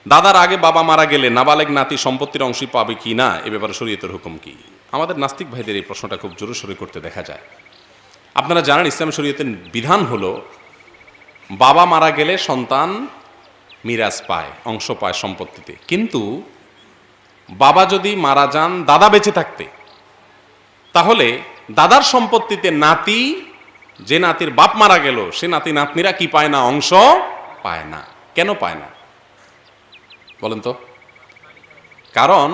দাদার আগে বাবা মারা গেলে নাবালেগ নাতি সম্পত্তির অংশী পাবে কি না, এ ব্যাপারে শরীয়তের হুকুম কি? আমাদের নাস্তিক ভাইদের এই প্রশ্নটা খুব জোরে করতে দেখা যায়। আপনারা জানেন ইসলাম শরীয়তের বিধান হলো বাবা মারা গেলে সন্তান মিরাজ পায়, অংশ পায় সম্পত্তিতে। কিন্তু বাবা যদি মারা যান দাদা বেঁচে থাকতে, তাহলে দাদার সম্পত্তিতে নাতি, যে নাতির বাপ মারা গেল সে নাতি নাতনিরা কি পায় না? অংশ পায় না। কেন পায় না বলেন তো? কারণ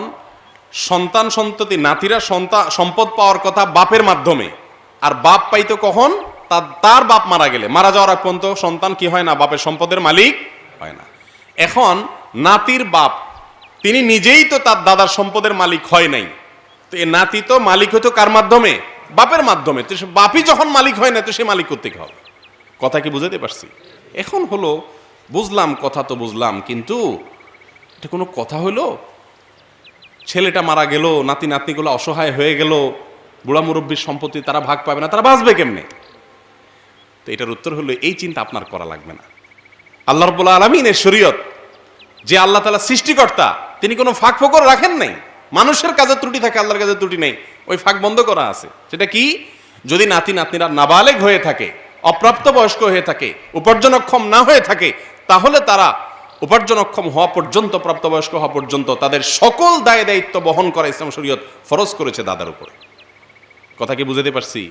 সন্তান সন্ততি নাতিরা সম্পদ পাওয়ার কথা বাপের মাধ্যমে, আর বাপ পাইতো কখন? তার বাপ মারা গেলে, মারা যাওয়ার আগ পর্যন্ত সন্তান কি হয় না? বাপের সম্পদের মালিক হয় না। এখন নাতির বাপ তিনি নিজেই তো তার দাদার সম্পদের মালিক হয় নাই, তো এ নাতি তো মালিক হতো কার মাধ্যমে? বাপের মাধ্যমে। তো বাপই যখন মালিক হয় না, তো সে মালিক করতে হবে। কথা কি বুঝাতে পারছি? এখন হলো বুঝলাম, কথা তো বুঝলাম, কিন্তু এটা কোনো কথা হলো? ছেলেটা মারা গেল, নাতি নাতনিগুলো অসহায় হয়ে গেল, বুড়া মুরব্বীর সম্পত্তি তারা ভাগ পাবে না, তারা বাঁচবে কেমনে? তো এটার উত্তর হলো এই চিন্তা আপনার করা লাগবে না। আল্লাহ রাব্বুল আলামিনের শরীয়ত, যে আল্লাহ তাআলা সৃষ্টিকর্তা, তিনি কোনো ফাঁক ফোকর রাখেন নাই। মানুষের কাজে ত্রুটি থাকে, আল্লাহর কাজে ত্রুটি নেই, ওই ফাঁক বন্ধ করা আছে। সেটা কি? যদি নাতি নাতনিরা নাবালেগ হয়ে থাকে, অপ্রাপ্ত বয়স্ক হয়ে থাকে, উপার্জনক্ষম না হয়ে থাকে, তাহলে তারা উপার্জনক্ষম হওয়া পর্যন্ত, প্রাপ্তবয়স্ক হওয়া পর্যন্ত তাদের সকল দায় দায়িত্ব বহন করা ইসলাম শরীয়ত ফরজ করেছে দাদার উপরে। কথা কি বুঝাতে পারছি?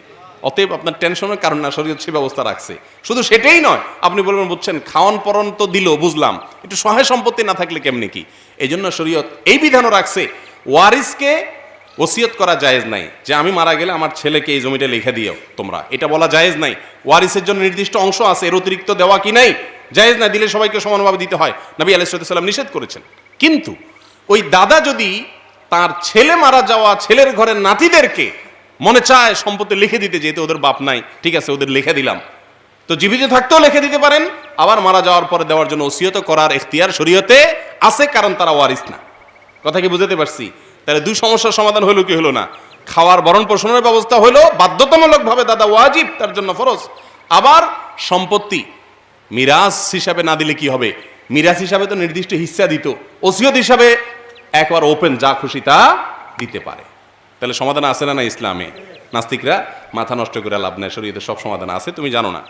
অতএব আপনার টেনশনের কারণ না, শরীয়ত সে ব্যবস্থা রাখছে। শুধু সেটাই নয়, আপনি বলবেন বুঝছেন, খাওয়ান পরন তো দিল, বুঝলাম, একটু সহায় সম্পত্তি না থাকলে কেমনে কি? এই জন্য শরীয়ত এই বিধানও রাখছে, ওয়ারিসকে ওসিয়ত করা জায়েজ নাই, যে আমি মারা গেলে আমার ছেলেকে এই জমিটা লিখে দিও তোমরা, এটা বলা জায়েজ নাই। ওয়ারিসের জন্য নির্দিষ্ট অংশ আছে, এর অতিরিক্ত দেওয়া কি নাই? জায়েজ না, দিলে সবাইকে সমানভাবে দিতে হয়, নবী আলাইহিস সালাম নিষেধ করেছেন। কিন্তু ওই দাদা যদি তার ছেলে মারা যাওয়া ছেলের ঘরের নাতিদেরকে মনে চায় সম্পত্তি লিখে দিতে, যেহেতু ওদের বাপ নাই, ঠিক আছে ওদের লিখে দিলাম, তো জীবিত থাকতেও লিখে দিতে পারেন, আবার মারা যাওয়ার পরে দেওয়ার জন্য ওসিয়ত করার ইখতিয়ার শরীয়তে আছে, কারণ তারা ওয়ারিস না। কথা কি বুঝাতে পারছি? তাহলে দুই সমস্যার সমাধান হলো কি হলো না? খাওয়ার ভরণ পোষণের ব্যবস্থা হলো বাধ্যতামূলক ভাবে, দাদা ওয়াজিব, তার জন্য ফরজ। আবার সম্পত্তি মিরাজ হিসাবে না দিলে কি হবে? মিরাজ হিসাবে তো নির্দিষ্ট হিস্সা দিত, ওসিয়ত হিসাবে একবার ওপেন, যা খুশি তা দিতে পারে। তাহলে সমাধান আছে না না ইসলামে? নাস্তিকরা মাথা নষ্ট করে লাভ নাই, শরীয়তে সব সমাধান আছে, তুমি জানো না।